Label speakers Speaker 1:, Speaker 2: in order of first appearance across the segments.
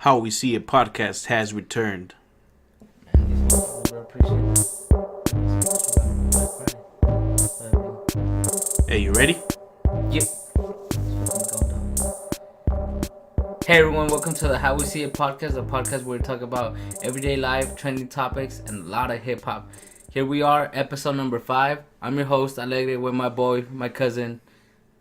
Speaker 1: How We See It podcast has returned.
Speaker 2: Man, these people were appreciated.
Speaker 1: Hey, you ready?
Speaker 2: Yep. Hey everyone, welcome to the How We See It podcast, a podcast where we talk about everyday life, trending topics, and a lot of hip hop. Here we are, episode number 5. I'm your host, Alegre, with my boy, my cousin,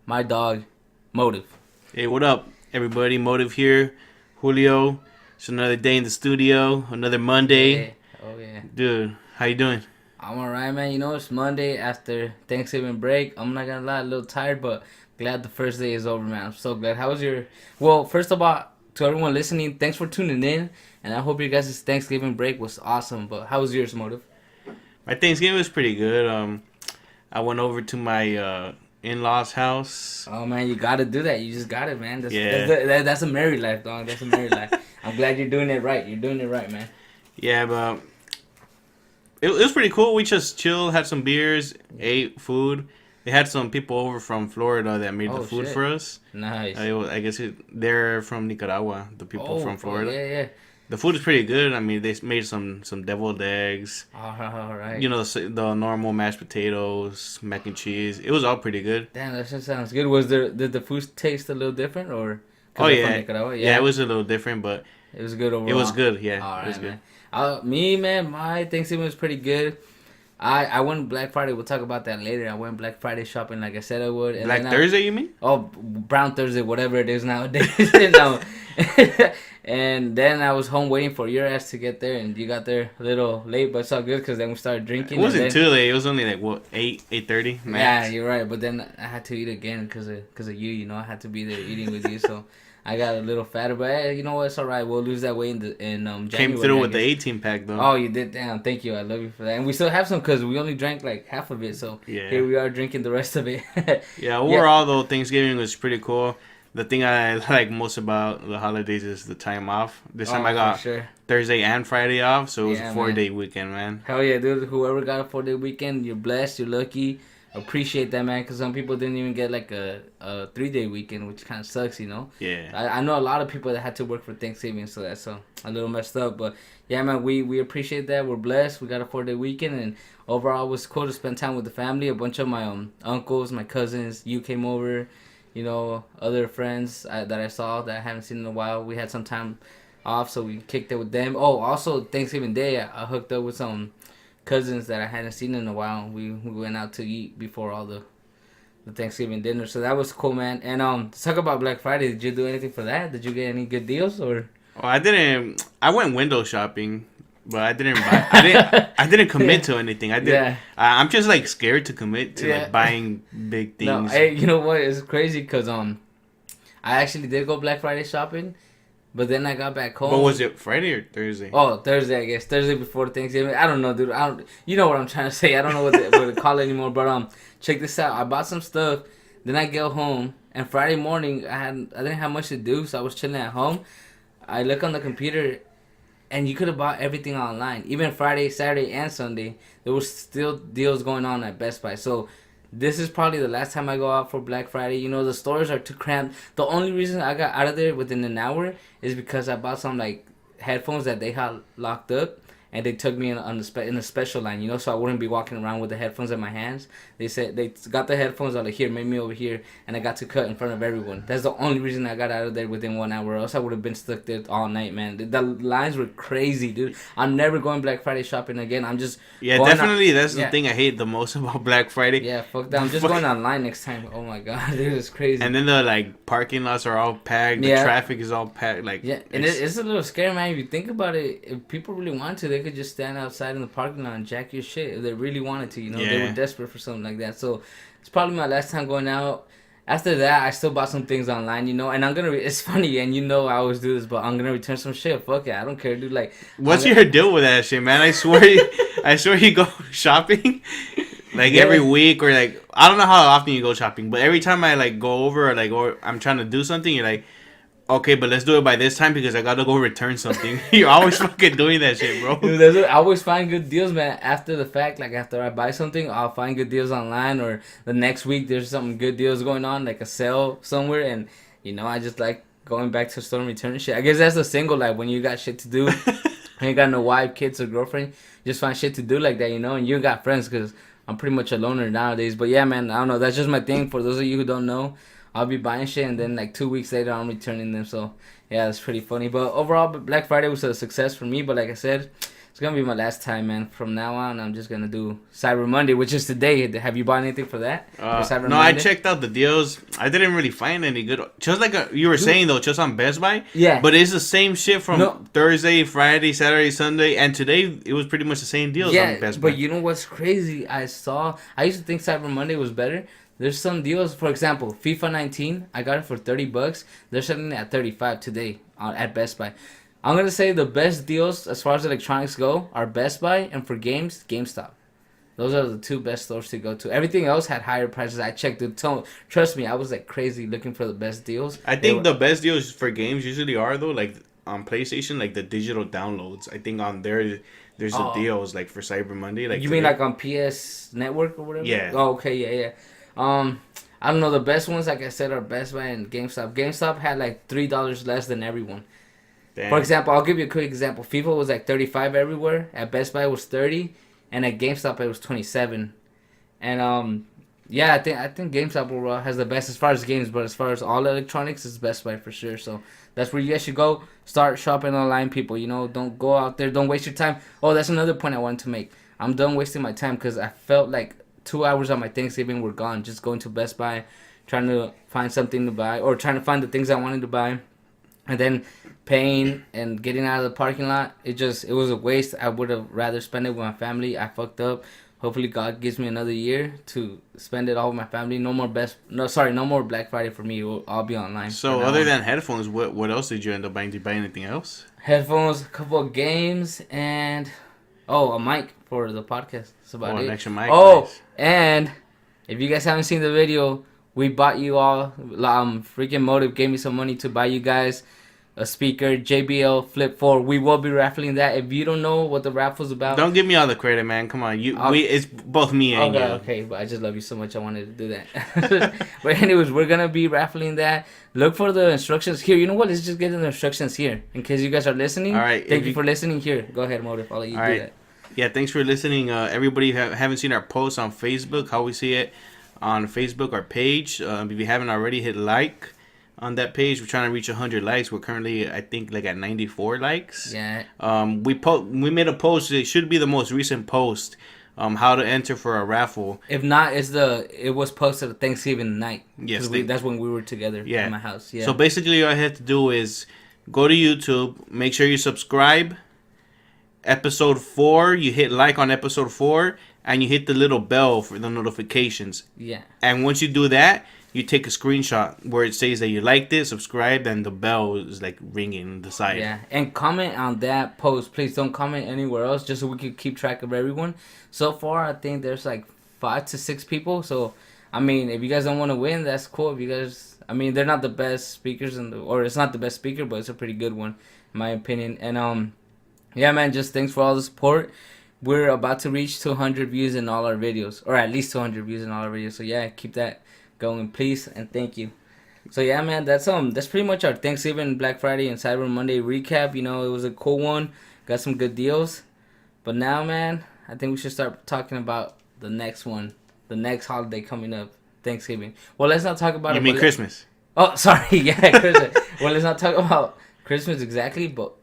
Speaker 2: my dog, Motive.
Speaker 1: Hey, what up, everybody? Motive here. Julio. It's another day in the studio. Another Monday.
Speaker 2: Yeah. Oh yeah.
Speaker 1: Dude, how you doing?
Speaker 2: I'm alright, man. You know, it's Monday after Thanksgiving break. I'm not gonna lie, a little tired, but glad the first day is over, man. I'm so glad. How was your... Well, first of all, to everyone listening, thanks for tuning in. And I hope your guys' Thanksgiving break was awesome. But how was yours, Motive?
Speaker 1: My Thanksgiving was pretty good. I went over to my in-laws' house.
Speaker 2: Oh, man, you gotta do that. You just got it, man. That's a married life, dog. That's a married life. I'm glad you're doing it right. You're doing it right, man.
Speaker 1: Yeah, but it was pretty cool. We just chilled, had some beers, ate food. They had some people over from Florida that made the food
Speaker 2: shit.
Speaker 1: for us.
Speaker 2: Nice.
Speaker 1: I guess they're from Nicaragua, the people from Florida.
Speaker 2: Yeah.
Speaker 1: The food is pretty good. I mean, they made some deviled eggs.
Speaker 2: All right.
Speaker 1: You know, the normal mashed potatoes, mac and cheese. It was all pretty good.
Speaker 2: Damn, that shit sounds good. Did the food taste a little different, or?
Speaker 1: Oh yeah. Yeah, it was a little different, but
Speaker 2: it was good overall.
Speaker 1: It was good. Yeah,
Speaker 2: all right,
Speaker 1: it was good.
Speaker 2: Man, my Thanksgiving was pretty good. I went Black Friday. We'll talk about that later. I went Black Friday shopping like I said I would. And
Speaker 1: Black Thursday, you mean?
Speaker 2: Oh, Brown Thursday, whatever it is nowadays. And then I was home waiting for your ass to get there, and you got there a little late, but it's all good because then we started drinking.
Speaker 1: It wasn't too late. It was only like, what, 8:30?
Speaker 2: Yeah, you're right. But then I had to eat again because of you. You know, I had to be there eating with you, so I got a little fatter. But hey, you know what? It's all right. We'll lose that weight in January.
Speaker 1: Came through with the 18 pack though.
Speaker 2: Oh, you did. Damn, thank you. I love you for that. And we still have some because we only drank like half of it. So here we are drinking the rest of it.
Speaker 1: Yeah, overall though, Thanksgiving was pretty cool. The thing I like most about the holidays is the time off. This time I got Thursday and Friday off, so it was a 4-day weekend, man.
Speaker 2: Hell yeah, dude. Whoever got a 4-day weekend, you're blessed, you're lucky. Appreciate that, man, because some people didn't even get like a 3-day weekend, which kind of sucks, you know?
Speaker 1: Yeah.
Speaker 2: I know a lot of people that had to work for Thanksgiving, so that's a little messed up. But yeah, man, we appreciate that. We're blessed. We got a 4-day weekend, and overall it was cool to spend time with the family. A bunch of my uncles, my cousins, you came over. You know, other friends that I saw that I haven't seen in a while. We had some time off, so we kicked it with them. Oh, also Thanksgiving Day, I hooked up with some cousins that I hadn't seen in a while. We went out to eat before all the Thanksgiving dinner, so that was cool, man. And let's talk about Black Friday. Did you do anything for that? Did you get any good deals or?
Speaker 1: Oh, I didn't. I went window shopping. But I didn't buy. I didn't commit to anything. I did. Yeah. I'm just like scared to commit to like buying big things.
Speaker 2: No, you know what? It's crazy because I actually did go Black Friday shopping, but then I got back home.
Speaker 1: What was it? Friday or Thursday?
Speaker 2: Oh, Thursday, I guess. Thursday before Thanksgiving. I don't know, dude. You know what I'm trying to say. I don't know what to call it anymore. But check this out. I bought some stuff. Then I get home, and Friday morning I didn't have much to do, so I was chilling at home. I look on the computer. And you could have bought everything online. Even Friday, Saturday, and Sunday, there was still deals going on at Best Buy. So this is probably the last time I go out for Black Friday. You know, the stores are too cramped. The only reason I got out of there within an hour is because I bought some like headphones that they had locked up. And they took me in a special line, you know, so I wouldn't be walking around with the headphones in my hands. They said they got the headphones out of here, made me over here, and I got to cut in front of everyone. That's the only reason I got out of there within 1 hour. Else I would have been stuck there all night, man. The lines were crazy, dude. I'm never going Black Friday shopping again. I'm just
Speaker 1: definitely. That's the thing I hate the most about Black Friday.
Speaker 2: Yeah, fuck that. I'm just going online next time. Oh my god, dude, it's crazy.
Speaker 1: And then the like parking lots are all packed. The traffic is all packed. Like
Speaker 2: and it's a little scary, man. If you think about it, if people really want to, they could just stand outside in the parking lot and jack your shit if they really wanted to, you know. They were desperate for something like that. So it's probably my last time going out. After that, I still bought some things online, you know, and I'm gonna it's funny, and you know I always do this, but I'm gonna return some shit. Fuck it, I don't care, dude. Like,
Speaker 1: what's your deal with that shit, man? I swear you go shopping like every week, or like I don't know how often you go shopping, but every time I like go over or I'm trying to do something, you're like, okay, but let's do it by this time because I gotta go return something. You're always fucking doing that shit, bro.
Speaker 2: Dude, I always find good deals, man. After the fact, like after I buy something, I'll find good deals online, or the next week there's some good deals going on, like a sale somewhere, and you know I just like going back to the store and returning shit. I guess that's the single life when you got shit to do. You ain't got no wife, kids, or girlfriend. You just find shit to do like that, you know. And you got friends because I'm pretty much a loner nowadays. But yeah, man, I don't know. That's just my thing. For those of you who don't know, I'll be buying shit and then like 2 weeks later I'm returning them. So yeah, that's pretty funny. But overall, Black Friday was a success for me. But like I said, it's gonna be my last time, man. From now on, I'm just gonna do Cyber Monday, which is today. Have you bought anything for that? For Cyber
Speaker 1: No,
Speaker 2: Monday?
Speaker 1: I checked out the deals. I didn't really find any good. Just like you were saying though, just on Best Buy.
Speaker 2: Yeah.
Speaker 1: But it's the same shit from Thursday, Friday, Saturday, Sunday, and today it was pretty much the same deals on Best Buy.
Speaker 2: But you know what's crazy? I used to think Cyber Monday was better. There's some deals. For example, FIFA 19, I got it for $30. They're selling it at $35 today at Best Buy. I'm going to say the best deals as far as electronics go are Best Buy, and for games, GameStop. Those are the two best stores to go to. Everything else had higher prices. I checked it. Trust me, I was like crazy looking for the best deals.
Speaker 1: I think the best deals for games usually are though, like on PlayStation, like the digital downloads. I think on there, there's the deals like for Cyber Monday. Like
Speaker 2: you mean like on PS Network or whatever?
Speaker 1: Yeah.
Speaker 2: Oh, okay, yeah. I don't know. The best ones, like I said, are Best Buy and GameStop. GameStop had like $3 less than everyone. Damn. For example, I'll give you a quick example. FIFA was like 35 everywhere. At Best Buy it was 30, and at GameStop it was 27. And yeah, I think GameStop overall has the best as far as games, but as far as all electronics, it's Best Buy for sure. So that's where you guys should go. Start shopping online, people. You know, don't go out there. Don't waste your time. Oh, that's another point I wanted to make. I'm done wasting my time because I felt like 2 hours on my Thanksgiving were gone just going to Best Buy, trying to find something to buy or trying to find the things I wanted to buy. And then paying and getting out of the parking lot, it was a waste. I would have rather spent it with my family. I fucked up. Hopefully God gives me another year to spend it all with my family. No more Black Friday for me. I'll be online.
Speaker 1: So other than headphones, what else did you end up buying? Did you buy anything else?
Speaker 2: Headphones, a couple of games, and a mic for the podcast. That's about it.
Speaker 1: An extra mic.
Speaker 2: Nice. And if you guys haven't seen the video, we bought you all. Freaking Motive gave me some money to buy you guys a speaker, JBL Flip 4. We will be raffling that. If you don't know what the raffle's about,
Speaker 1: don't give me all the credit, man. Come on, it's both me and you.
Speaker 2: Okay, but I just love you so much. I wanted to do that. But anyways, we're gonna be raffling that. Look for the instructions here. You know what? Let's just get the instructions here in case you guys are listening.
Speaker 1: All right.
Speaker 2: Thank you for listening. Here, go ahead, Motive. I'll let you do that.
Speaker 1: Yeah, thanks for listening. Everybody haven't seen our posts on Facebook. How we see it on Facebook, our page. If you haven't already, hit like on that page. We're trying to reach 100 likes. We're currently, I think, like at 94 likes.
Speaker 2: Yeah.
Speaker 1: We made a post. It should be the most recent post. How to enter for a raffle.
Speaker 2: If not, it was posted Thanksgiving night.
Speaker 1: Yes.
Speaker 2: That's when we were together at my house. Yeah.
Speaker 1: So basically, all I had to do is go to YouTube. Make sure you subscribe. Episode 4, you hit like on episode 4, and you hit the little bell for the notifications.
Speaker 2: Yeah.
Speaker 1: And once you do that, you take a screenshot where it says that you liked it, subscribed, and the bell is like ringing on the side.
Speaker 2: Yeah. And comment on that post. Please don't comment anywhere else, just so we can keep track of everyone. So far, I think there's like 5 to 6 people. So, I mean, if you guys don't want to win, that's cool. If you guys, I mean, they're not the best speakers, or it's not the best speaker, but it's a pretty good one, in my opinion. And yeah, man, just thanks for all the support. We're about to reach 200 views in all our videos, or at least 200 views in all our videos. So yeah, keep that going, please, and thank you. So yeah, man, that's pretty much our Thanksgiving, Black Friday, and Cyber Monday recap. You know, it was a cool one. Got some good deals. But now, man, I think we should start talking about the next one, the next holiday coming up, Thanksgiving. Well, let's not talk about
Speaker 1: You mean Christmas?
Speaker 2: Oh, sorry, yeah, Christmas. Well, let's not talk about Christmas exactly, but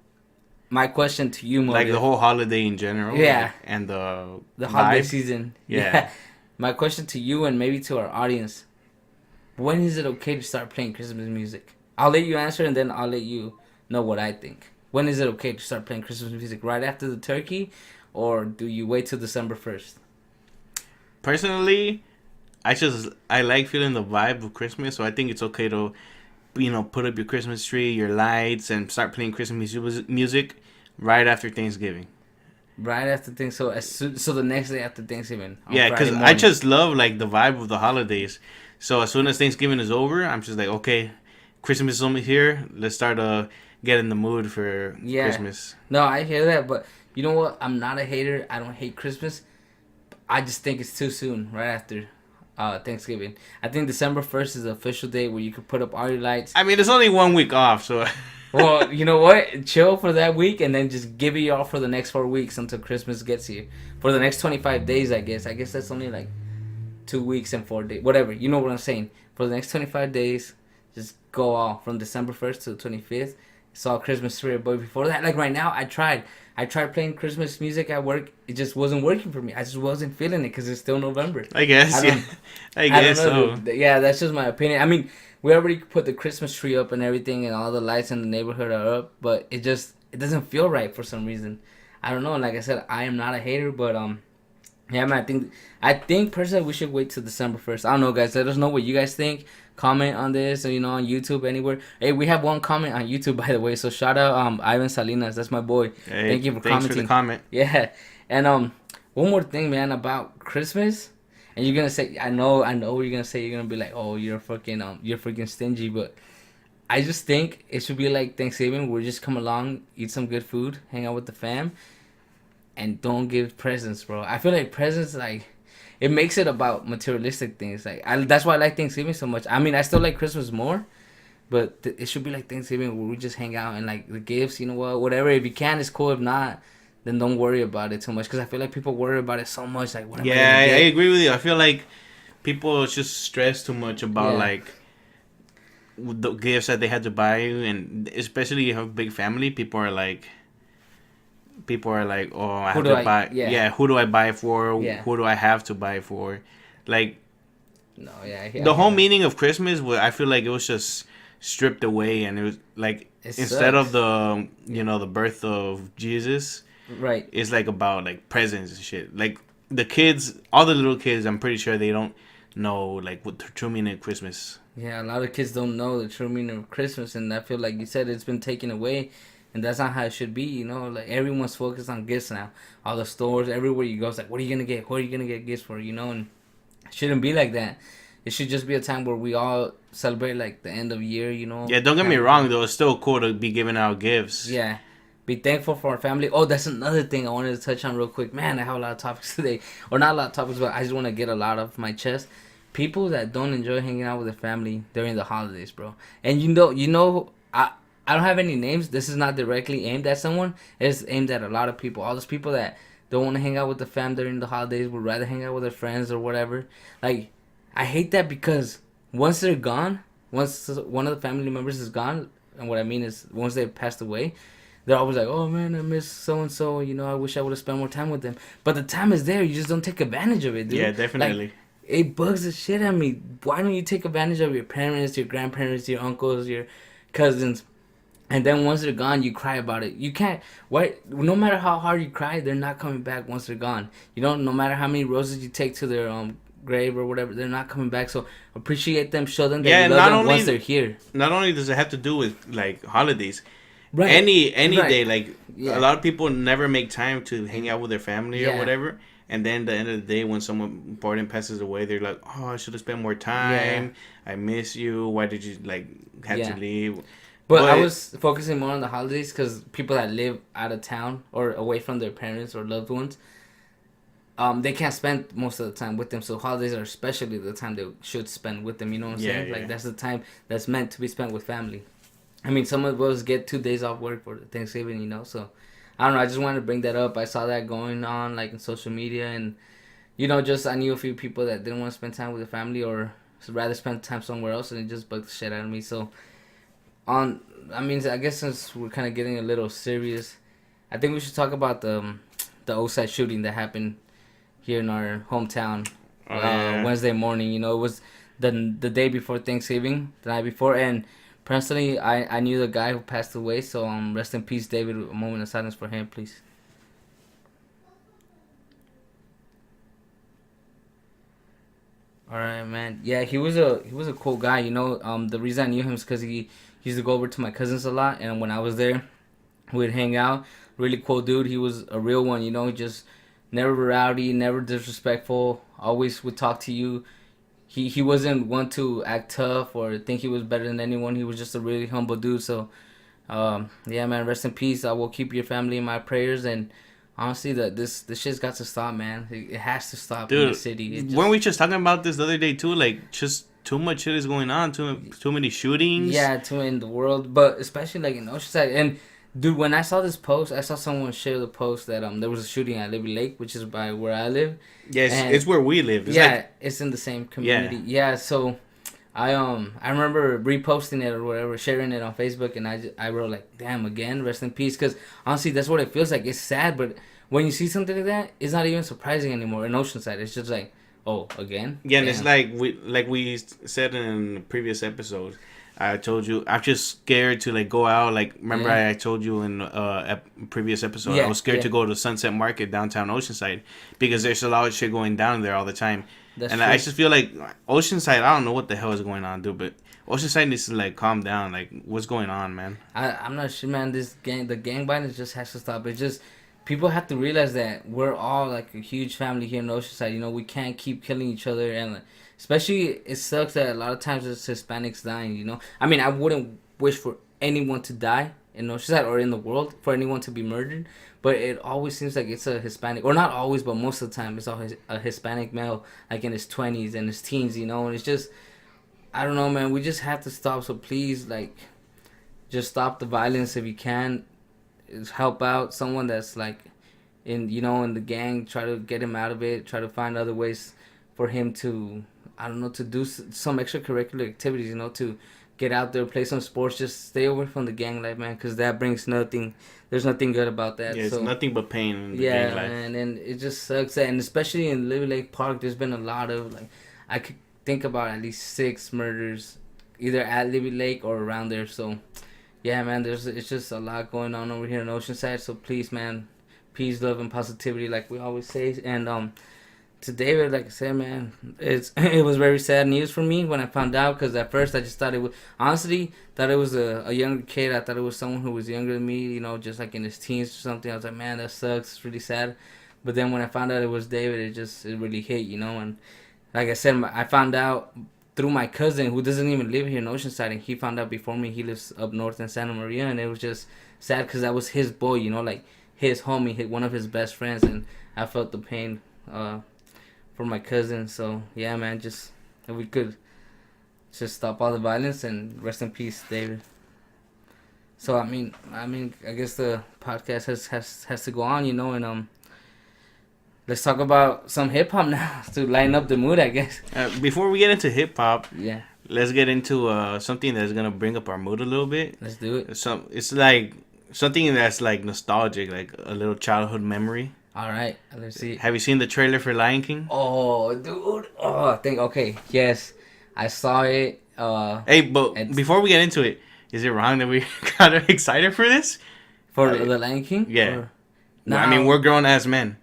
Speaker 2: my question to you, Motive,
Speaker 1: like the whole holiday in general,
Speaker 2: yeah,
Speaker 1: and the
Speaker 2: holiday
Speaker 1: vibe.
Speaker 2: season,
Speaker 1: yeah.
Speaker 2: My question to you and maybe to our audience: when is it okay to start playing Christmas music? I'll let you answer, and then I'll let you know what I think. When is it okay to start playing Christmas music? Right after the turkey, or do you wait till December 1st?
Speaker 1: Personally, I like feeling the vibe of Christmas, so I think it's okay to, put up your Christmas tree, your lights, and start playing Christmas music right after Thanksgiving.
Speaker 2: Right after Thanksgiving, so the next day after Thanksgiving.
Speaker 1: Yeah, because I just love like the vibe of the holidays. So as soon as Thanksgiving is over, I'm just like, okay, Christmas is almost here. Let's start get in the mood for Christmas.
Speaker 2: No, I hear that, but you know what? I'm not a hater. I don't hate Christmas. I just think it's too soon. Right after, Thanksgiving. I think December 1st is the official day where you can put up all your lights.
Speaker 1: I mean, it's only 1 week off, so.
Speaker 2: Well, you know what? Chill for that week and then just give it all for the next 4 weeks until Christmas gets here. For the next 25 days, I guess. I guess that's only like 2 weeks and 4 days. Whatever. You know what I'm saying. For the next 25 days, just go all from December 1st to the 25th. It's all Christmas spirit. But before that, like right now, I tried playing Christmas music at work. It just wasn't working for me. I just wasn't feeling it because it's still November.
Speaker 1: I guess, yeah. I guess so.
Speaker 2: Yeah, that's just my opinion. I mean, we already put the Christmas tree up and everything, and all the lights in the neighborhood are up, but it doesn't feel right for some reason. I don't know. And like I said, I am not a hater, but yeah, man. I think personally we should wait till December 1st. I don't know, guys. Let us know what you guys think. Comment on this, or on YouTube, anywhere. Hey, we have one comment on YouTube, by the way. So shout out Ivan Salinas. That's my boy.
Speaker 1: Hey,
Speaker 2: thank you for
Speaker 1: commenting.
Speaker 2: commenting.
Speaker 1: For the comment.
Speaker 2: Yeah, and one more thing, man, about Christmas. And you're gonna say, I know what you're gonna say. You're gonna be like, oh, you're freaking stingy. But I just think it should be like Thanksgiving. Where just come along, eat some good food, hang out with the fam, and don't give presents, bro. I feel like presents, like, it makes it about materialistic things. Like, that's why I like Thanksgiving so much. I mean, I still like Christmas more, but it should be like Thanksgiving where we just hang out and like the gifts, whatever. If you can, it's cool. If not, then don't worry about it too much, because I feel like people worry about it so much. Like, what?
Speaker 1: Yeah, I agree with you. I feel like people just stress too much about like the gifts that they had to buy you, and especially if you have a big family, people are like, oh, I have to buy. Yeah, who do I buy for?
Speaker 2: Yeah.
Speaker 1: Who do I have to buy for? Like,
Speaker 2: no,
Speaker 1: the whole meaning of Christmas, I feel like it was just stripped away, and it was like instead of the the birth of Jesus.
Speaker 2: Right.
Speaker 1: It's like about like presents and shit. Like the kids, all the little kids, I'm pretty sure they don't know like what the true meaning of Christmas.
Speaker 2: Yeah, a lot of kids don't know the true meaning of Christmas, and I feel like you said it's been taken away, and that's not how it should be. Like everyone's focused on gifts now. All the stores, everywhere you go, it's like, what are you gonna get? What are you gonna get gifts for? And it shouldn't be like that. It should just be a time where we all celebrate like the end of year.
Speaker 1: Yeah, don't get me wrong though. It's still cool to be giving out gifts.
Speaker 2: Yeah. Be thankful for our family. Oh, that's another thing I wanted to touch on real quick. Man, I have a lot of topics today. Or not a lot of topics, but I just want to get a lot off my chest. People that don't enjoy hanging out with their family during the holidays, bro. And I don't have any names. This is not directly aimed at someone. It's aimed at a lot of people. All those people that don't want to hang out with the fam during the holidays, would rather hang out with their friends or whatever. Like, I hate that, because once they're gone, once one of the family members is gone, and what I mean is once they've passed away, they're always like, oh man, I miss so-and-so, I wish I would have spent more time with them. But the time is there, you just don't take advantage of it, dude.
Speaker 1: Yeah, definitely.
Speaker 2: Like, it bugs the shit out of me. Why don't you take advantage of your parents, your grandparents, your uncles, your cousins? And then once they're gone, you cry about it. You can't, no matter how hard you cry, they're not coming back once they're gone. No matter how many roses you take to their grave or whatever, they're not coming back. So appreciate them, show them that you love them once they're here.
Speaker 1: Not only does it have to do with like holidays,
Speaker 2: right?
Speaker 1: Any day, like a lot of people never make time to hang out with their family or whatever. And then at the end of the day, when someone important passes away, they're like, oh, I should have spent more time. Yeah. I miss you. Why did you have to leave?
Speaker 2: But I was focusing more on the holidays, because people that live out of town or away from their parents or loved ones, they can't spend most of the time with them. So holidays are especially the time they should spend with them. You know what I'm saying? Like, that's the time that's meant to be spent with family. I mean, some of us get 2 days off work for Thanksgiving, so I don't know. I just wanted to bring that up. I saw that going on like in social media, and just I knew a few people that didn't want to spend time with their family or rather spend time somewhere else, and it just bugged the shit out of me. So I guess since we're kind of getting a little serious, I think we should talk about the Oside shooting that happened here in our hometown Wednesday morning. It was the day before Thanksgiving, the night before, and personally, I knew the guy who passed away, so rest in peace, David. A moment of silence for him, please. All right, man. Yeah, he was a cool guy. The reason I knew him is because he used to go over to my cousins a lot, and when I was there, we'd hang out. Really cool dude. He was a real one. He just never rowdy, never disrespectful. Always would talk to you. He wasn't one to act tough or think he was better than anyone. He was just a really humble dude. So, yeah, man, rest in peace. I will keep your family in my prayers, and Honestly, this shit's got to stop, man. It has to stop in
Speaker 1: Dude,
Speaker 2: the city.
Speaker 1: weren't we just talking about this the other day too? Like, just too much shit is going on. Too many shootings.
Speaker 2: Yeah, too in the world, but especially like in Oceanside. And dude, when I saw this post, I saw someone share the post that there was a shooting at Libby Lake, which is by where I live.
Speaker 1: Yes,
Speaker 2: and
Speaker 1: it's where we live. It's
Speaker 2: yeah,
Speaker 1: like,
Speaker 2: it's in the same community. Yeah, so I remember reposting it or whatever, sharing it on Facebook, and I wrote like, damn, again, rest in peace, because honestly, that's what it feels like. It's sad, but when you see something like that, it's not even surprising anymore in Oceanside. It's just like, oh, again.
Speaker 1: yeah, and
Speaker 2: damn.
Speaker 1: it's like we said in the previous episode. I told you I'm just scared to like go out. Like, remember I told you in previous episode I was scared to go to Sunset Market downtown Oceanside because there's a lot of shit going down there all the time.
Speaker 2: That's
Speaker 1: and
Speaker 2: true.
Speaker 1: I just feel like Oceanside, I don't know what the hell is going on, dude, but Oceanside needs to like calm down. Like, what's going on, man?
Speaker 2: I'm not sure, man. The gang violence just has to stop. It just, people have to realize that we're all like a huge family here in Oceanside. You know, we can't keep killing each other, and especially it sucks that a lot of times it's Hispanics dying. You know, I mean, I wouldn't wish for anyone to die in Oceanside or in the world, for anyone to be murdered. But it always seems like it's a Hispanic, or not always, but most of the time, it's always a Hispanic male, like in his 20s and his teens, you know. And it's just, I don't know, man. We just have to stop. So please, like, just stop the violence if you can. Help out someone that's like in the gang. Try to get him out of it. Try to find other ways for him to, I don't know, to do some extracurricular activities. You know, to get out there, play some sports. Just stay away from the gang life, man, because that brings nothing. There's nothing good about that.
Speaker 1: Yeah, it's nothing but pain in the gang life.
Speaker 2: Man, and it just sucks. And especially in Libby Lake Park, there's been a lot of, like, I could think about at least 6 murders, either at Libby Lake or around there. So, yeah, man, it's just a lot going on over here in Oceanside. So please, man, peace, love, and positivity, like we always say. And to David, like I said, man, it was very sad news for me when I found out, because at first I just thought it was, honestly, thought it was a younger kid. I thought it was someone who was younger than me, you know, just like in his teens or something. I was like, man, that sucks. It's really sad. But then when I found out it was David, it really hit, you know. And like I said, I found out through my cousin, who doesn't even live here in Oceanside, and he found out before me. He lives up north in Santa Maria, and it was just sad because that was his boy, you know, like his homie, one of his best friends, and I felt the pain for my cousin. So yeah, man, just if we could just stop all the violence, and rest in peace, David. So I mean, I guess the podcast has to go on, you know, and let's talk about some hip hop now to lighten up the mood, I guess.
Speaker 1: Before we get into hip hop,
Speaker 2: yeah,
Speaker 1: let's get into something that's gonna bring up our mood a little bit.
Speaker 2: Let's do it.
Speaker 1: It's like something that's like nostalgic, like a little childhood memory.
Speaker 2: All right, let's see.
Speaker 1: Have you seen the trailer for Lion King?
Speaker 2: Oh, dude. Oh, I think, okay. Yes, I saw it.
Speaker 1: Hey, but before we get into it, is it wrong that we got excited for this?
Speaker 2: For the Lion King?
Speaker 1: Yeah. No, I mean, we're grown ass men.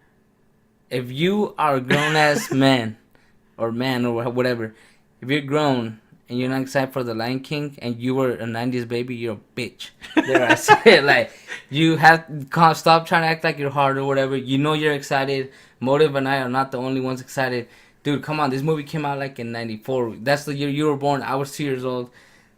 Speaker 2: If you are a grown ass man, or whatever, if you're grown and you're not excited for the Lion King and you were a 90s baby, you're a bitch. There I say it. Like, you can't stop trying to act like you're hard or whatever. You know you're excited. Motive and I are not the only ones excited. Dude, come on. This movie came out like in 94. That's the year you were born. I was 2 years old.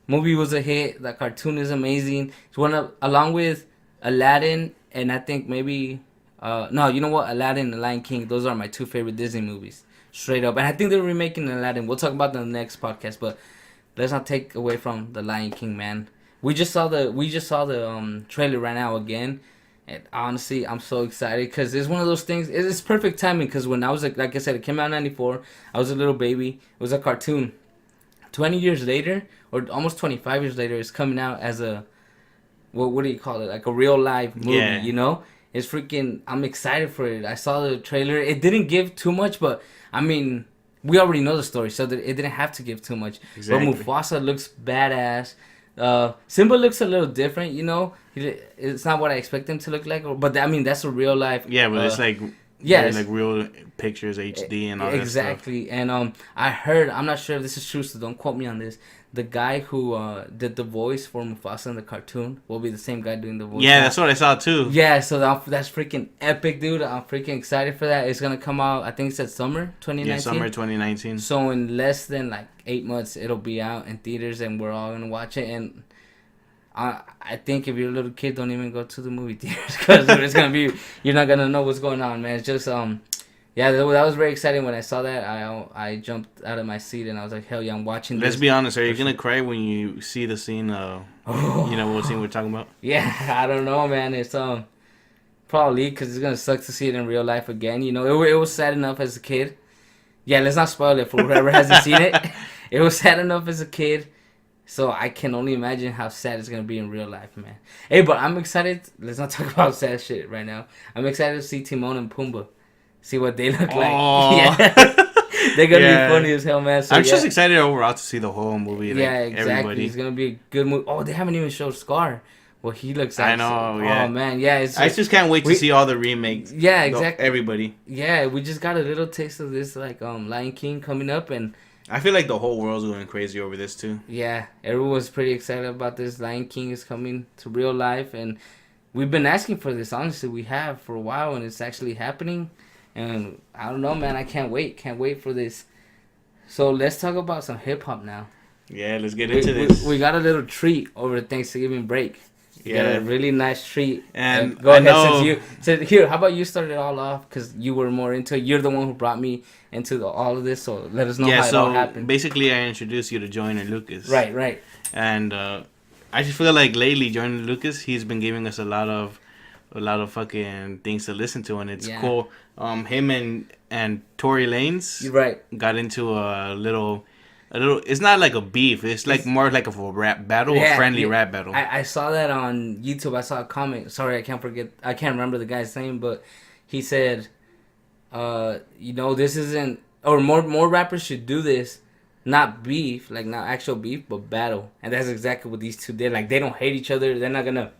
Speaker 2: Movie was a hit. The cartoon is amazing. It's along with Aladdin, and I think maybe no, you know what? Aladdin and Lion King, those are my 2 favorite Disney movies. Straight up. And I think they're remaking Aladdin. We'll talk about that in the next podcast, but let's not take away from the Lion King, man. We just saw the trailer right now again, and honestly, I'm so excited because it's one of those things. It's perfect timing because when I was like I said, it came out in '94. I was a little baby. It was a cartoon. 20 years later, or almost 25 years later, it's coming out as a what do you call it? Like a real live movie,
Speaker 1: yeah.
Speaker 2: You know? It's freaking. I'm excited for it. I saw the trailer. It didn't give too much, but I mean, we already know the story, so that it didn't have to give too much. Exactly. But Mufasa looks badass. Simba looks a little different, you know. It's not what I expect him to look like, but I mean that's a real life.
Speaker 1: Yeah, but it's like like real pictures, HD, and all that stuff.
Speaker 2: Exactly, and I heard, I'm not sure if this is true, so don't quote me on this. The guy who did the voice for Mufasa in the cartoon will be the same guy doing the voice.
Speaker 1: Yeah, that's what I saw too.
Speaker 2: Yeah, so that's freaking epic, dude. I'm freaking excited for that. It's gonna come out, I think it said summer 2019.
Speaker 1: Yeah, summer 2019.
Speaker 2: So in less than like 8 months, it'll be out in theaters, and we're all gonna watch it. And I think if you're a little kid, don't even go to the movie theaters because it's gonna be you're not gonna know what's going on, man. It's just yeah, that was very exciting when I saw that. I jumped out of my seat and I was like, hell yeah, I'm watching this.
Speaker 1: Let's be honest, are you gonna cry when you see the scene? You know what scene we're talking about?
Speaker 2: Yeah, I don't know, man. It's probably because it's gonna suck to see it in real life again. You know, it was sad enough as a kid. Yeah, let's not spoil it for whoever hasn't seen it. It was sad enough as a kid. So I can only imagine how sad it's gonna be in real life, man. Hey, but I'm excited. Let's not talk about sad shit right now. I'm excited to see Timon and Pumbaa, see what they look like. Yeah, they're gonna be funny as hell, man. So,
Speaker 1: I'm just excited overall to see the whole movie. Like,
Speaker 2: yeah, exactly. Everybody. It's gonna be a good movie. Oh, they haven't even showed Scar. What he looks like.
Speaker 1: I know. Yeah.
Speaker 2: Oh man, yeah.
Speaker 1: I just can't wait to see all the remakes.
Speaker 2: Yeah, exactly.
Speaker 1: Everybody.
Speaker 2: Yeah, we just got a little taste of this, like Lion King coming up, and
Speaker 1: I feel like the whole world's going crazy over this too.
Speaker 2: Yeah, everyone's pretty excited about this. Lion King is coming to real life, and we've been asking for this. Honestly, we have for a while, and it's actually happening. And I don't know, man. I can't wait. Can't wait for this. So let's talk about some hip hop now.
Speaker 1: Yeah, let's get into this.
Speaker 2: We got a little treat over the Thanksgiving break. We got a really nice treat.
Speaker 1: And
Speaker 2: go ahead, here. How about you start it all off because you were more into it. You're the one who brought me into all of this, so let us know how it all happened.
Speaker 1: Basically, I introduced you to Joyner Lucas.
Speaker 2: Right.
Speaker 1: And I just feel like lately, Joyner Lucas, he's been giving us a lot of fucking things to listen to, and it's cool. Him and Tory Lanez got into a little. It's not like a beef. It's like more like a rap battle, a friendly rap battle.
Speaker 2: I saw that on YouTube. I saw a comment. Sorry, I can't remember the guy's name, but he said, this isn't, or more rappers should do this, not beef, like not actual beef, but battle. And that's exactly what these two did. Like they don't hate each other. They're not gonna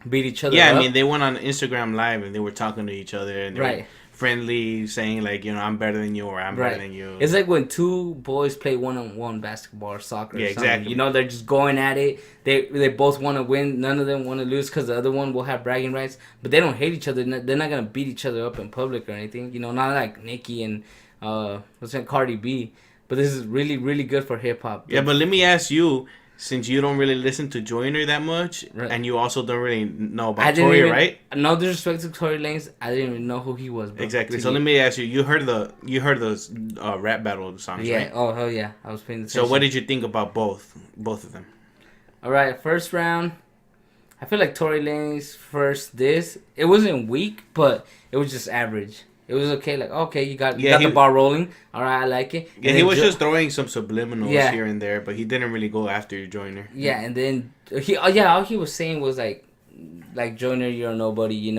Speaker 2: beat each other up.
Speaker 1: I mean, they went on Instagram Live and they were talking to each other and they were friendly, saying like, I'm better than you or I'm better than you.
Speaker 2: It's like when two boys play one-on-one basketball or soccer.
Speaker 1: Yeah, exactly.
Speaker 2: They're just going at it. They both want to win. None of them want to lose because the other one will have bragging rights. But they don't hate each other. They're not gonna beat each other up in public or anything. Not like Nicki and Cardi B. But this is really, really good for hip hop.
Speaker 1: Yeah, but let me ask you. Since you don't really listen to Joyner that much, and you also don't really know about Tory, right?
Speaker 2: No disrespect to Tory Lanez, I didn't even know who he was. Bro.
Speaker 1: Exactly. So let me ask you: you heard those rap battle songs, right?
Speaker 2: Yeah. Oh hell yeah! I was paying attention.
Speaker 1: So what did you think about both of them?
Speaker 2: All right, first round. I feel like Tory Lanez first. It wasn't weak, but it was just average. It was okay, like, okay, you got the ball rolling. All right, I like it.
Speaker 1: Yeah, he was just throwing some subliminals here and there, but he didn't really go after Joyner.
Speaker 2: Yeah, and then all he was saying was like Joyner, you're nobody,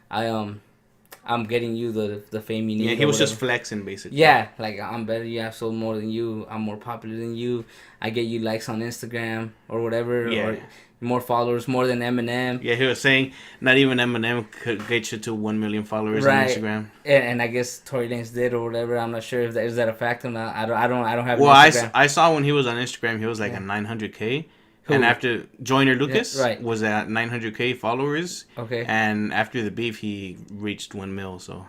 Speaker 2: I'm getting you the fame you need.
Speaker 1: Yeah, he was just flexing, basically.
Speaker 2: Yeah, like, I'm better, you have sold more than you, I'm more popular than you, I get you likes on Instagram or whatever, or more followers, more than Eminem.
Speaker 1: Yeah, he was saying not even Eminem could get you to 1 million followers on Instagram.
Speaker 2: And I guess Tory Lanez did or whatever. I'm not sure if is that a fact or not. I don't have.
Speaker 1: Well, I saw when he was on Instagram, he was like at 900K. Who? And after Joyner Lucas was at 900K followers. Okay. And after the beef, he reached 1 mil. So.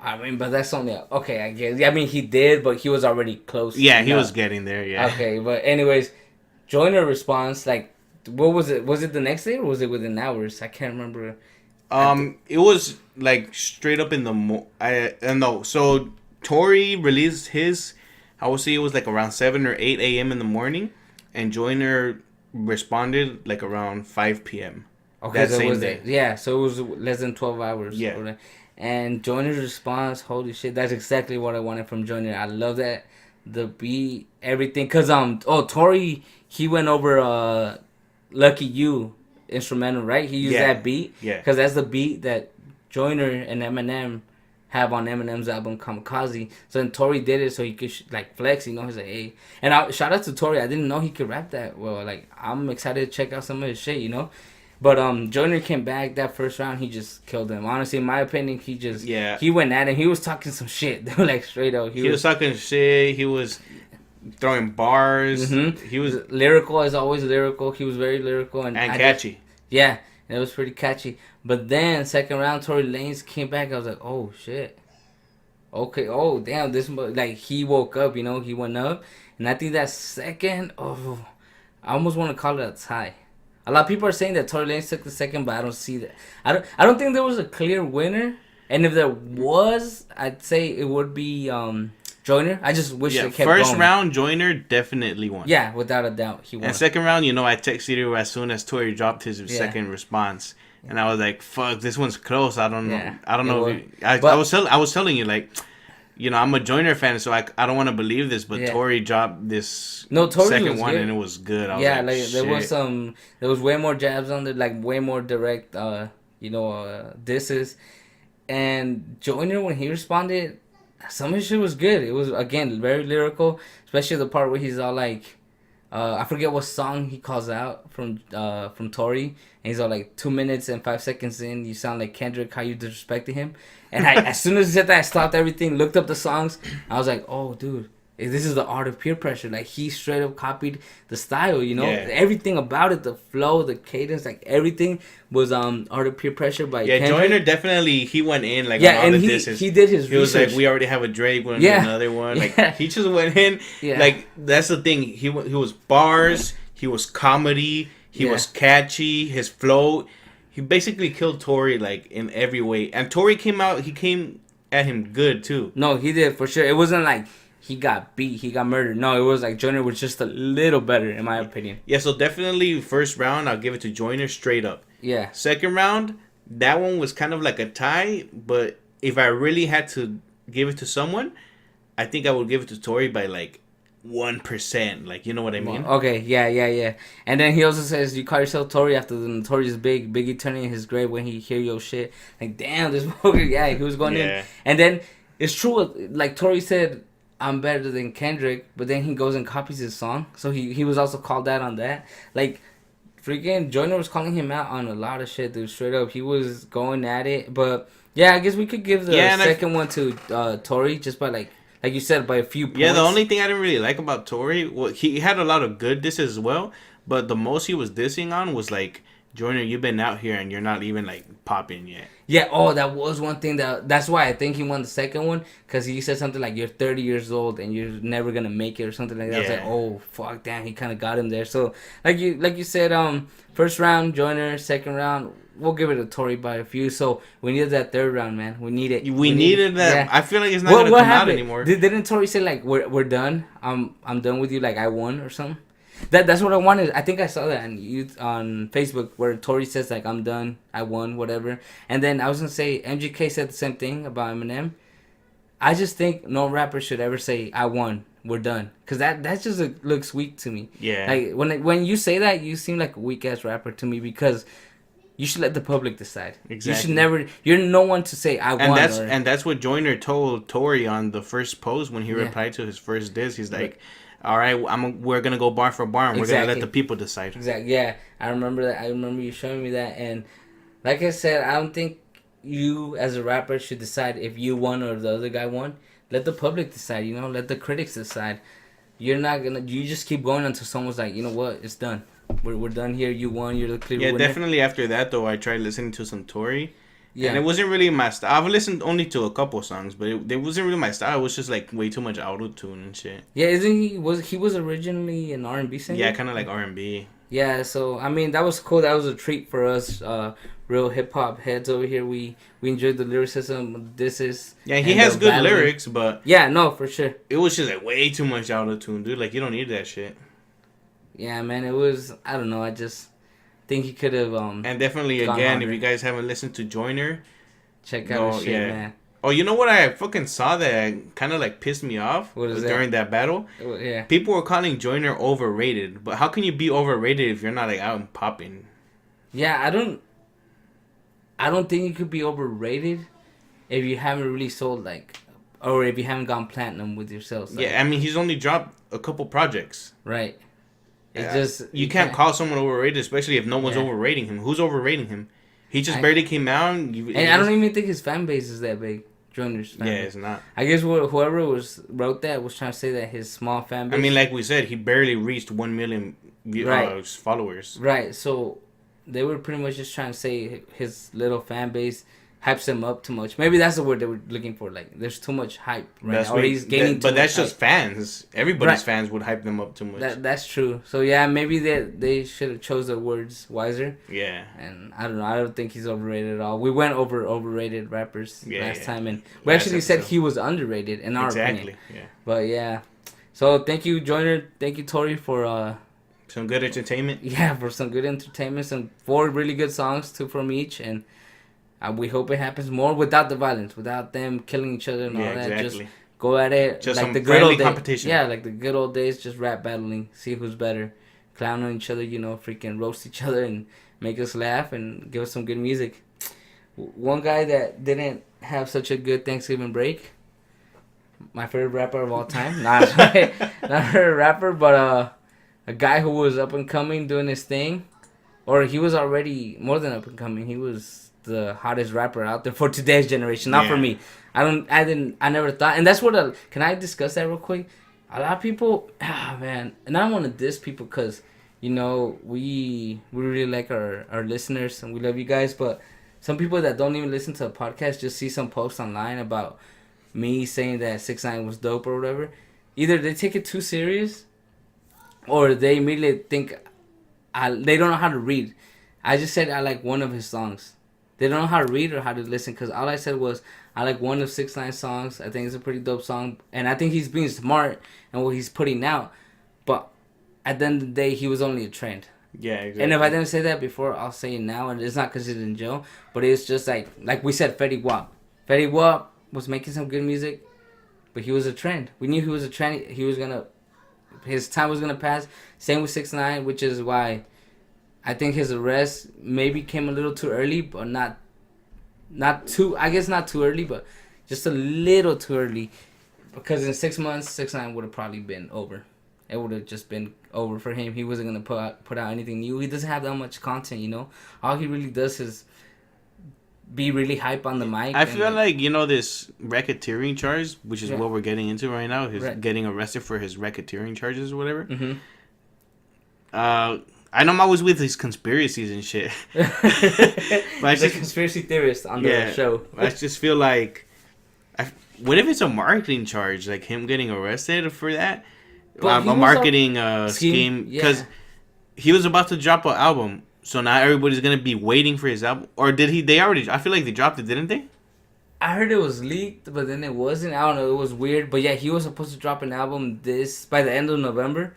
Speaker 2: I mean, but that's only okay. I guess. I mean, he did, but he was already close.
Speaker 1: Yeah, he was getting there. Yeah.
Speaker 2: Okay, but anyways, Joyner responds like. What was it? Was it the next day or was it within hours? I can't remember.
Speaker 1: It was like straight up in the no. So Tory released his. I would say it was like around 7 or 8 a.m. in the morning, and Joyner responded like around 5 p.m.
Speaker 2: Okay, that same day. Yeah, so it was less than 12 hours.
Speaker 1: Yeah.
Speaker 2: And Joyner's response, holy shit, that's exactly what I wanted from Joyner. I love that, the beat, everything. Cause Tory, he went over Lucky You instrumental, right? He used that beat. Yeah. Because that's the beat that Joyner and Eminem have on Eminem's album Kamikaze. So then Tory did it so he could flex, he's like, hey. And shout out to Tory. I didn't know he could rap that well. Like, I'm excited to check out some of his shit, But Joyner came back that first round. He just killed him. Honestly, in my opinion, he went at him. He was talking some shit, like straight up.
Speaker 1: He was talking shit. He was throwing bars.
Speaker 2: Mm-hmm. He was lyrical, as always. Lyrical. He was very lyrical and
Speaker 1: catchy.
Speaker 2: Yeah, it was pretty catchy. But then second round, Tory Lanez came back. I was like, oh shit. Okay. Oh damn. This he woke up. He went up, and I think that second. Oh, I almost want to call it a tie. A lot of people are saying that Tory Lanez took the second, but I don't see that. I don't think there was a clear winner. And if there was, I'd say it would be Joyner. I just wish they kept
Speaker 1: first
Speaker 2: going.
Speaker 1: round, Joyner definitely won.
Speaker 2: Yeah, without a doubt, he won.
Speaker 1: And second round, I texted you as soon as Tory dropped his second response, and I was like, "Fuck, this one's close. I don't know.
Speaker 2: Yeah,
Speaker 1: I don't know." I was telling you like, I'm a Joyner fan, so I don't want to believe this, but Tory dropped this
Speaker 2: Tory
Speaker 1: second one,
Speaker 2: good.
Speaker 1: and it was good. I was
Speaker 2: there was way more jabs on there, like way more direct, disses. And Joyner, when he responded, some of his shit was good. It was, again, very lyrical, especially the part where he's all like, I forget what song he calls out from Tory, and he's all like, 2 minutes and 5 seconds in, you sound like Kendrick, how you disrespected him. And as soon as he said that, I stopped everything, looked up the songs. I was like, oh, dude, this is the art of peer pressure. Like, he straight up copied the style, everything about it, the flow, the cadence, like everything was art of peer pressure by Kendrick.
Speaker 1: Joyner definitely, he went in like on all the disses.
Speaker 2: He did his research.
Speaker 1: He was like, we already have a Drake, we're gonna do another one. Like, he just went in. Like, that's the thing. He was bars, he was comedy, he was catchy, his flow. He basically killed Tory like in every way. And Tory came at him good too.
Speaker 2: No, he did for sure. It wasn't like he got beat, he got murdered. No, it was like Joyner was just a little better, in my opinion.
Speaker 1: Yeah, so definitely first round, I'll give it to Joyner straight up.
Speaker 2: Yeah.
Speaker 1: Second round, that one was kind of like a tie, but if I really had to give it to someone, I think I would give it to Tory by like 1%. Like, you know what I mean?
Speaker 2: Okay, yeah. And then he also says, you call yourself Tory after the Notorious Biggie turning in his grave when he hear your shit. Like, damn, this motherfucker, he was going in. And then it's true, like Tory said, I'm better than Kendrick, but then he goes and copies his song. So he was also called out on that. Like, freaking Joyner was calling him out on a lot of shit, dude. Straight up, he was going at it. But yeah, I guess we could give the second one to Tory just by like you said, by a few points.
Speaker 1: Yeah, the only thing I didn't really like about Tory, well, he had a lot of good disses as well, but the most he was dissing on was like, Joyner, you've been out here and you're not even like popping yet.
Speaker 2: Yeah, that was one thing that's why I think he won the second one, because he said something like, you're 30 years old and you're never gonna make it or something like that. I was like, oh fuck, damn, he kind of got him there. So like you said, first round Joyner, second round we'll give it a Tory by a few. So we needed that third round, man. We need it.
Speaker 1: We needed that. Yeah. I feel like it's not gonna come out anymore.
Speaker 2: Didn't Tory say like we're done? I'm done with you. Like I won or something. That's what I wanted. I think I saw that on Facebook where Tory says like I'm done, I won, whatever. And then I was gonna say MGK said the same thing about Eminem. I just think no rapper should ever say I won, we're done, cause that just looks weak to me.
Speaker 1: Yeah.
Speaker 2: Like when you say that, you seem like a weak ass rapper to me, because you should let the public decide. Exactly. You should never. You're no one to say I won.
Speaker 1: And that's what Joyner told Tory on the first post when he replied to his first diss. He's like, all right, we're gonna go bar for bar, and we're gonna let the people decide.
Speaker 2: Exactly. Yeah, I remember that. I remember you showing me that, and like I said, I don't think you as a rapper should decide if you won or the other guy won. Let the public decide. Let the critics decide. You're not gonna. You just keep going until someone's like, you know what, it's done. We're done here. You won. You're the clear winner.
Speaker 1: Yeah, definitely. After that, though, I tried listening to some Tory. Yeah. And it wasn't really my style. I've listened only to a couple songs, but it wasn't really my style. It was just like way too much auto-tune and shit.
Speaker 2: Yeah, he was originally an R&B singer?
Speaker 1: Yeah, kind of like R&B.
Speaker 2: Yeah, so I mean that was cool. That was a treat for us, real hip hop heads over here. We enjoyed the lyricism. This is
Speaker 1: he has good lyrics, but
Speaker 2: yeah, no, for sure.
Speaker 1: It was just like way too much auto-tune, dude. Like you don't need that shit.
Speaker 2: Yeah, man, it was. I don't know. I just think he could have.
Speaker 1: And definitely, again, if you guys haven't listened to Joyner,
Speaker 2: check out his shit, man.
Speaker 1: Oh, you know what? I fucking saw that kind of like pissed me off.
Speaker 2: What is that?
Speaker 1: During that battle?
Speaker 2: Yeah.
Speaker 1: People were calling Joyner overrated, but how can you be overrated if you're not like out and popping?
Speaker 2: Yeah, I don't think you could be overrated if you haven't really sold like, or if you haven't gone platinum with yourself. Like,
Speaker 1: yeah, I mean he's only dropped a couple projects.
Speaker 2: Right.
Speaker 1: You can't call someone overrated, especially if no one's overrating him. Who's overrating him? He just barely came out. And
Speaker 2: I don't even think his fan base is that big. Joyner's fan base.
Speaker 1: It's not.
Speaker 2: I guess whoever wrote that was trying to say that his small fan base.
Speaker 1: I mean, like we said, he barely reached 1 million followers.
Speaker 2: Right. So they were pretty much just trying to say his little fan base hypes him up too much. Maybe that's the word that we're looking for. Like, there's too much hype right now, or he's gaining.
Speaker 1: But that's just
Speaker 2: hype.
Speaker 1: fans. Everybody's fans would hype them up too much.
Speaker 2: That's true. So yeah, maybe they should have chose their words wiser.
Speaker 1: Yeah.
Speaker 2: And I don't know. I don't think he's overrated at all. We went over overrated rappers last time, and we
Speaker 1: Last
Speaker 2: actually said
Speaker 1: episode.
Speaker 2: he was underrated in our opinion.
Speaker 1: Yeah.
Speaker 2: But yeah, so thank you, Joyner. Thank you, Tory, for
Speaker 1: some good entertainment.
Speaker 2: Yeah, for some good entertainment. Some 4 really good songs, 2 from each, and we hope it happens more without the violence, without them killing each other and all that.
Speaker 1: Exactly.
Speaker 2: Just go at it
Speaker 1: just
Speaker 2: like
Speaker 1: some
Speaker 2: the good old days.
Speaker 1: competition.
Speaker 2: Yeah, like the good old days. Just rap battling, see who's better, clown on each other. Freaking roast each other and make us laugh and give us some good music. One guy that didn't have such a good Thanksgiving break. My favorite rapper of all time. Not a favorite rapper, but a guy who was up and coming doing his thing, or he was already more than up and coming. He was the hottest rapper out there for today's generation, not for me. I never thought, and that's what. Can I discuss that real quick? A lot of people, man, and I don't want to diss people because, we really like our listeners and we love you guys, but some people that don't even listen to a podcast just see some post online about me saying that 6ix9ine was dope or whatever. Either they take it too serious, or they immediately think they don't know how to read. I just said I like one of his songs. They don't know how to read or how to listen, because all I said was I like one of 6ix9ine's songs. I think it's a pretty dope song, and I think he's being smart in what he's putting out. But at the end of the day, he was only a trend.
Speaker 1: Yeah, exactly.
Speaker 2: And if I didn't say that before, I'll say it now. And it's not because he's in jail, but it's just like we said, Fetty Wap. Fetty Wap was making some good music, but he was a trend. We knew he was a trend. His time was gonna pass. Same with 6ix9ine, which is why I think his arrest maybe came a little too early, but not too. I guess not too early, but just a little too early. Because in 6 months, 6ix9ine would have probably been over. It would have just been over for him. He wasn't gonna put out anything new. He doesn't have that much content, All he really does is be really hype on the mic.
Speaker 1: I feel like this racketeering charge, which is what we're getting into right now. He's getting arrested for his racketeering charges or whatever.
Speaker 2: Mm-hmm.
Speaker 1: I know I'm always with these conspiracies and shit.
Speaker 2: But the conspiracy theorist on the show.
Speaker 1: I just feel like, what if it's a marketing charge, like him getting arrested for that? A marketing scheme, because he was about to drop an album, so now everybody's gonna be waiting for his album. Or did he? They already. I feel like they dropped it, didn't they?
Speaker 2: I heard it was leaked, but then it wasn't. I don't know. It was weird, but yeah, he was supposed to drop an album by the end of November.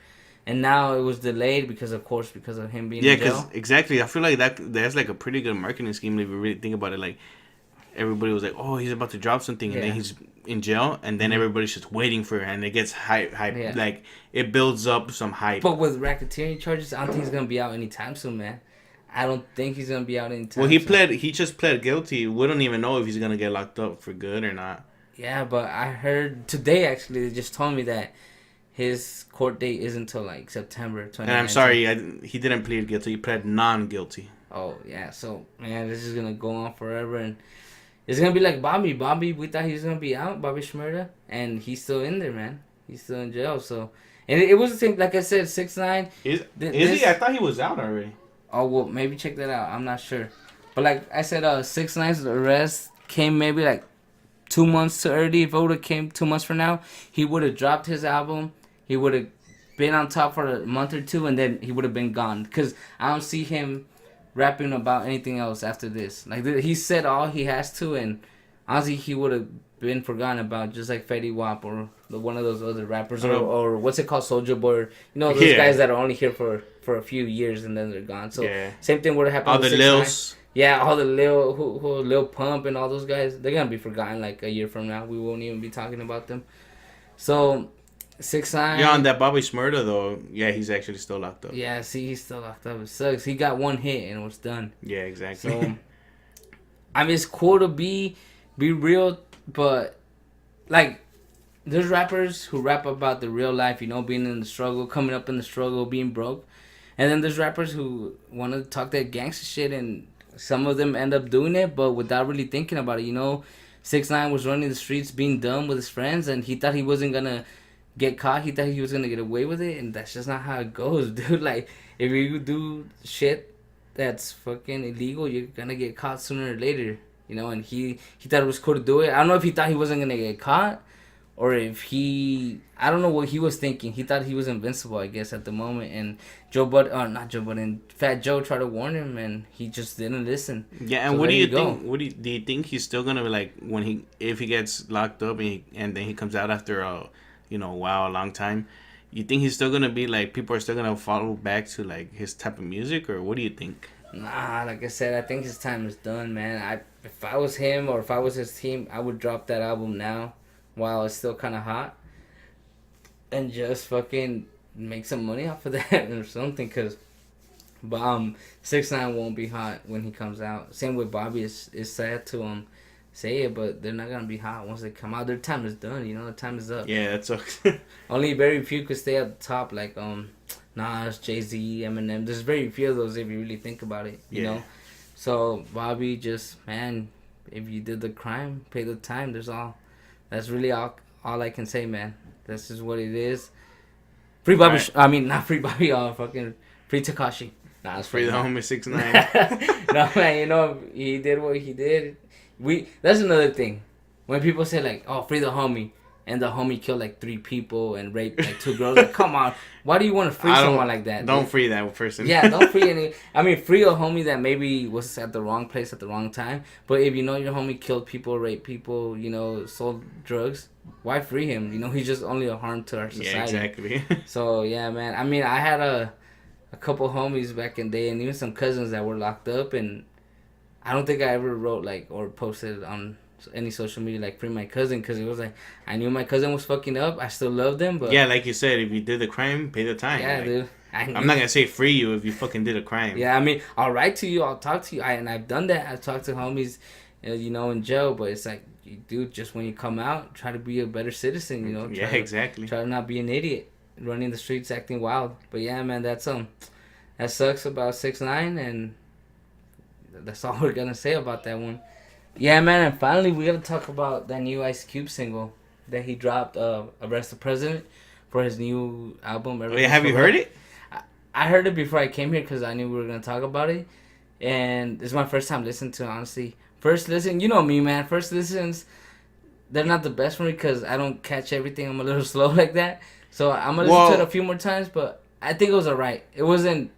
Speaker 2: And now it was delayed because of him being in jail. Yeah,
Speaker 1: exactly. I feel like that's like a pretty good marketing scheme if you really think about it. Like, everybody was like, "Oh, he's about to drop something," and then he's in jail, and then everybody's just waiting for it, and it gets hype. Yeah. Like, it builds up some hype.
Speaker 2: But with racketeering charges, I don't think he's gonna be out anytime soon, man. I don't think he's gonna be out anytime.
Speaker 1: Well, he just pled guilty. We don't even know if he's gonna get locked up for good or not.
Speaker 2: Yeah, but I heard today actually they just told me that his court date isn't until like September 2019.
Speaker 1: And I'm sorry, he didn't plead guilty. He pled non-guilty.
Speaker 2: Oh, yeah. So, man, this is going to go on forever. And it's going to be like Bobby. Bobby, we thought he was going to be out, Bobby Shmurda. And he's still in there, man. He's still in jail. So, and it was the same, like I said, 6ix9ine.
Speaker 1: Is he? I thought he was out already.
Speaker 2: Oh, well, maybe check that out. I'm not sure. But like I said, 6ix9ine's arrest came maybe like 2 months too early. If it would have came 2 months from now, he would have dropped his album. He would have been on top for a month or two, and then he would have been gone. Because I don't see him rapping about anything else after this. Like, he said all he has to, and honestly, he would have been forgotten about, just like Fetty Wap or one of those other rappers, or what's it called, Soulja Boy. Those guys that are only here for a few years, and then they're gone. So, same thing would have happened with 6ix9ine. All the Lils. Yeah, all the Lil Pump and all those guys, they're going to be forgotten like a year from now. We won't even be talking about them. So 6ix9ine.
Speaker 1: Yeah, on that Bobby Shmurda though, he's actually still locked up.
Speaker 2: Yeah, see, he's still locked up. It sucks. He got one hit and it was done.
Speaker 1: Yeah, exactly.
Speaker 2: So, I mean, it's cool to be real, but like, there's rappers who rap about the real life, being in the struggle, coming up in the struggle, being broke, and then there's rappers who want to talk that gangster shit, and some of them end up doing it, but without really thinking about it. 6ix9ine was running the streets, being dumb with his friends, and he thought he wasn't gonna get caught. He thought he was gonna get away with it, and that's just not how it goes, dude. Like, if you do shit that's fucking illegal, you're gonna get caught sooner or later. you know, and he thought it was cool to do it. I don't know if he thought he wasn't gonna get caught, or if I don't know what he was thinking. He thought he was invincible, I guess, at the moment. And not Joe Budden, Fat Joe tried to warn him, and he just didn't listen.
Speaker 1: Yeah, and
Speaker 2: so
Speaker 1: what do you think? Do you think he's still gonna be like if he gets locked up and then he comes out after a long time? You think he's still gonna be like people are still gonna follow back to like his type of music, or what do you think?
Speaker 2: Nah, like I said, I think his time is done, man. If I was him or if I was his team, I would drop that album now while it's still kind of hot and just fucking make some money off of that or something. But 6ix9ine won't be hot when he comes out. Same with Bobby. It's sad to say it, but they're not gonna be hot once they come out. Their time is done. You know, the time is up.
Speaker 1: Yeah, that sucks.
Speaker 2: Only very few could stay at the top, like Nas, Jay-Z, Eminem. There's very few of those if you really think about it. You know, so Bobby, just man, if you did the crime, pay the time. That's really all I can say, man. That's just what it is. Free Bobby. Right. I mean, not free Bobby. Fucking free Tekashi. Nah, it's
Speaker 1: free the homie 6ix9ine.
Speaker 2: No, man. You know, he did what he did. That's another thing. When people say like, "Oh, free the homie," and the homie killed like 3 people and raped like 2 girls, like, come on, why do you want to free someone like that?
Speaker 1: Don't free that person.
Speaker 2: Yeah, don't free any. I mean, free a homie that maybe was at the wrong place at the wrong time. But if you know your homie killed people, raped people, you know, sold drugs, why free him? You know, he's just only a harm to our society.
Speaker 1: Yeah, exactly.
Speaker 2: So yeah, man. I mean, I had a couple homies back in the day, and even some cousins that were locked up, and I don't think I ever wrote like or posted on any social media like free my cousin, because it was like I knew my cousin was fucking up. I still loved him, but
Speaker 1: yeah, like you said, if you did the crime, pay the time.
Speaker 2: Yeah,
Speaker 1: like,
Speaker 2: dude.
Speaker 1: I'm not gonna say free you if you fucking did a crime.
Speaker 2: Yeah, I mean, I'll write to you, I'll talk to you, and I've done that. I've talked to homies, you know, in jail, but it's like, dude, just when you come out, try to be a better citizen, you know.
Speaker 1: Exactly.
Speaker 2: Try to not be an idiot, running the streets, acting wild. But yeah, man, that sucks about 6ix9ine, and that's all we're gonna say about that one. Yeah, man, and finally we gotta talk about that new Ice Cube single that he dropped, "Arrest the President," for his new album.
Speaker 1: Have you heard it?
Speaker 2: I heard it before I came here because I knew we were gonna talk about it, and it's my first time listening to it, honestly. First listen, you know me, man. First listens, they're not the best for me because I don't catch everything. I'm a little slow like that, so I'm gonna listen to it a few more times. But I think it was alright. It wasn't.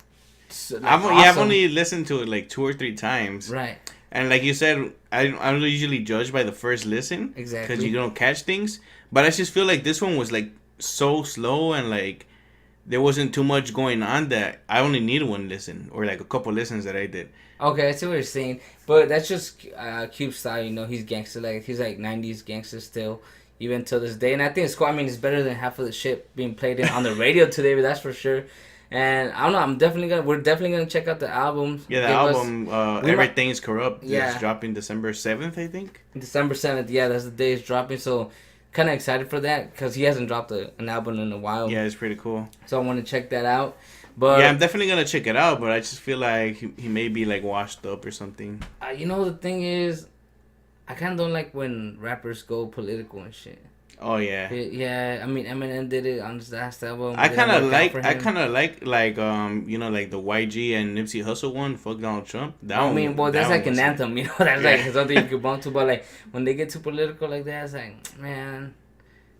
Speaker 1: I've only listened to it like 2 or 3 times.
Speaker 2: Right. And
Speaker 1: like you said, I don't usually judge by the first listen.
Speaker 2: Exactly.
Speaker 1: Because you don't catch things. But I just feel like this one was like so slow and like there wasn't too much going on that I only need 1 listen or like a couple listens that I did.
Speaker 2: Okay, I see what you're saying. But that's just Cube's style, you know. He's gangster. Like, he's like 90s gangster still, even till this day. And I think it's cool. I mean, it's better than half of the shit being played on the radio today, but that's for sure. And I don't know. We're definitely gonna check out the album.
Speaker 1: Yeah, the album. Everything's Corrupt. Yeah, it's dropping December 7th, I think.
Speaker 2: December 7th. Yeah, that's the day it's dropping. So, kind of excited for that because he hasn't dropped an album in a while.
Speaker 1: Yeah, it's pretty cool.
Speaker 2: So I want to check that out. But
Speaker 1: yeah, I'm definitely gonna check it out. But I just feel like he may be like washed up or something.
Speaker 2: You know, the thing is, I kind of don't like when rappers go political and shit.
Speaker 1: Oh yeah.
Speaker 2: Yeah, I mean Eminem did it on his last album.
Speaker 1: I kind of like you know, like the YG and Nipsey Hussle one, Fuck Donald Trump.
Speaker 2: That's like an anthem, you know. That's like something you could bump to. But like when they get too political like that, it's like, man,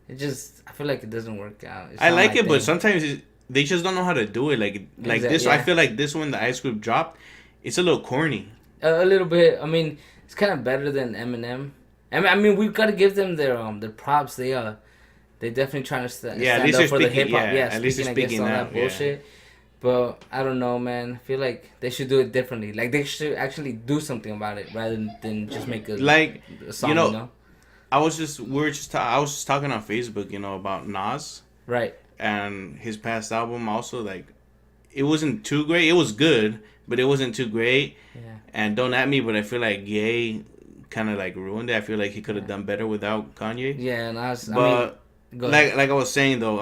Speaker 2: I feel like it doesn't work out.
Speaker 1: I like it, but sometimes they just don't know how to do it. Like this, yeah. I feel like this one, the Ice Cube dropped, it's a little corny.
Speaker 2: A little bit. I mean, it's kind of better than Eminem. I mean, we've got to give them their props. They definitely trying to stand up for the hip hop. Yeah,
Speaker 1: at least they're speaking
Speaker 2: all that bullshit. Yeah. But I don't know, man. I feel like they should do it differently. Like they should actually do something about it rather than just make a song. You know?
Speaker 1: I was just talking on Facebook, you know, about Nas.
Speaker 2: Right.
Speaker 1: And his past album also, like, it wasn't too great. It was good, but it wasn't too great.
Speaker 2: Yeah. And
Speaker 1: don't at me, but I feel like Ye kind of like ruined it. I feel like he could have done better without Kanye.
Speaker 2: Yeah, and I mean,
Speaker 1: like I was saying though,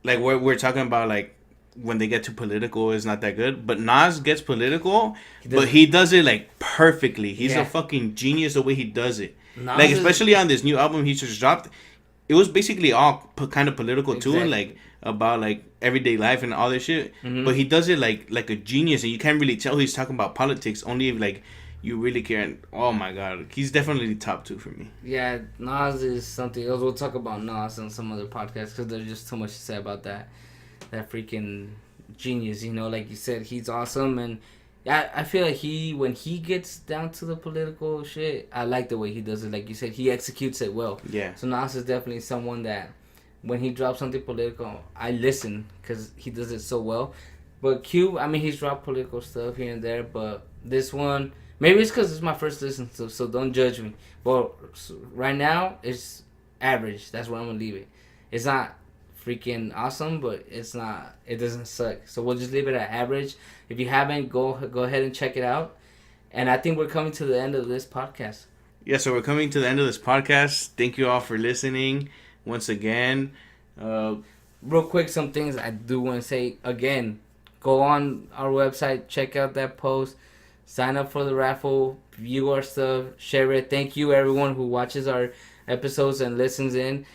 Speaker 1: like we're talking about like when they get too political, it's not that good. But Nas gets political, but he does it like perfectly. He's a fucking genius the way he does it. Like especially on this new album he just dropped, it was basically all kind of political too, and like about like everyday life and all this shit. Mm-hmm. But he does it like a genius, and you can't really tell he's talking about politics. Only if like you really care. Oh my god, he's definitely top 2 for me.
Speaker 2: Yeah, Nas is something else. We'll talk about Nas on some other podcasts because there's just too much to say about that freaking genius. You know, like you said, he's awesome, and I feel like when he gets down to the political shit, I like the way he does it. Like you said, he executes it well.
Speaker 1: Yeah.
Speaker 2: So Nas is definitely someone that when he drops something political, I listen because he does it so well. But Cube, I mean, he's dropped political stuff here and there, but this one, maybe it's because it's my first listen, so don't judge me. But right now, it's average. That's where I'm going to leave it. It's not freaking awesome, but it doesn't suck. So we'll just leave it at average. If you haven't, go ahead and check it out. And I think we're coming to the end of this podcast.
Speaker 1: Yeah, so we're coming to the end of this podcast. Thank you all for listening once again.
Speaker 2: Real quick, some things I do want to say again. Go on our website, check out that post, sign up for the raffle, view our stuff, share it. Thank you everyone who watches our episodes and listens in.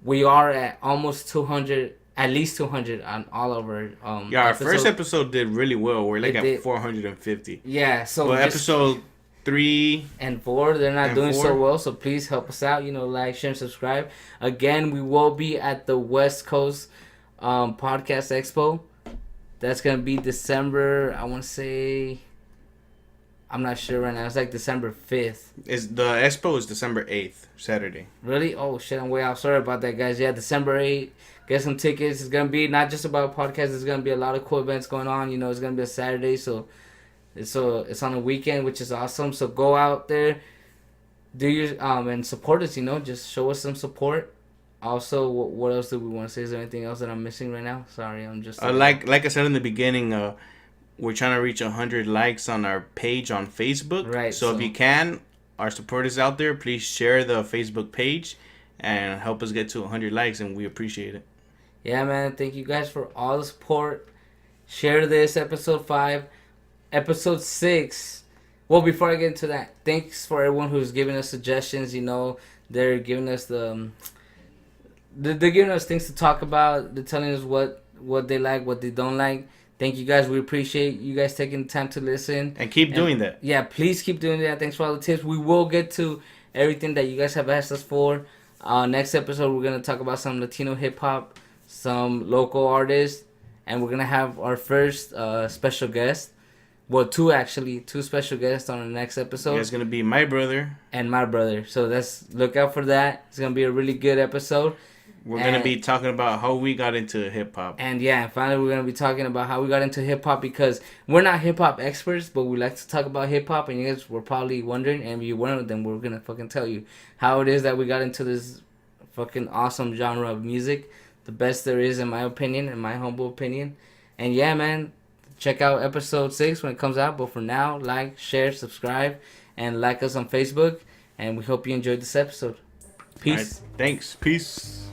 Speaker 2: We are at almost 200, at least 200 on all of our
Speaker 1: our
Speaker 2: episodes.
Speaker 1: first episode did really well. We're like at 450.
Speaker 2: Yeah, so
Speaker 1: well, episode 3
Speaker 2: and 4, they're not doing so well, so please help us out. Like, share, and subscribe. Again, we will be at the West Coast Podcast Expo. That's going to be December, I want to say, I'm not sure right now. It's like December 5th.
Speaker 1: The expo is December 8th, Saturday.
Speaker 2: Really? Oh, shit, I'm way off. Sorry about that, guys. Yeah, December 8th. Get some tickets. It's going to be not just about podcasts. There's going to be a lot of cool events going on. It's going to be a Saturday, so it's on a weekend, which is awesome. So go out there, do your and support us. Just show us some support. Also, what else do we want to say? Is there anything else that I'm missing right now? Sorry, I'm just
Speaker 1: like I said in the beginning. We're trying to reach 100 likes on our page on Facebook.
Speaker 2: Right.
Speaker 1: So if you can, our supporters out there, please share the Facebook page and help us get to 100 likes, and we appreciate it.
Speaker 2: Yeah, man. Thank you guys for all the support. Share this, episode 5. Episode 6. Well, before I get into that, thanks for everyone who's giving us suggestions. They're giving us they're giving us things to talk about. They're telling us what they like, what they don't like. Thank you guys. We appreciate you guys taking the time to listen.
Speaker 1: And keep doing that.
Speaker 2: Yeah, please keep doing that. Thanks for all the tips. We will get to everything that you guys have asked us for. Next episode, we're going to talk about some Latino hip-hop, some local artists, and we're going to have our first special guest. Well, two special guests on the next episode.
Speaker 1: Yeah, it's going to be my brother.
Speaker 2: And my brother. So look out for that. It's going to be a really good episode.
Speaker 1: We're going to be talking about how we got into hip-hop.
Speaker 2: And finally we're going to be talking about how we got into hip-hop, because we're not hip-hop experts, but we like to talk about hip-hop, and you guys were probably wondering, and if you weren't, then we're going to fucking tell you how it is that we got into this fucking awesome genre of music. The best there is, in my opinion, in my humble opinion. And yeah, man, check out episode 6 when it comes out. But for now, like, share, subscribe, and like us on Facebook. And we hope you enjoyed this episode. Peace.
Speaker 1: Right, thanks. Peace.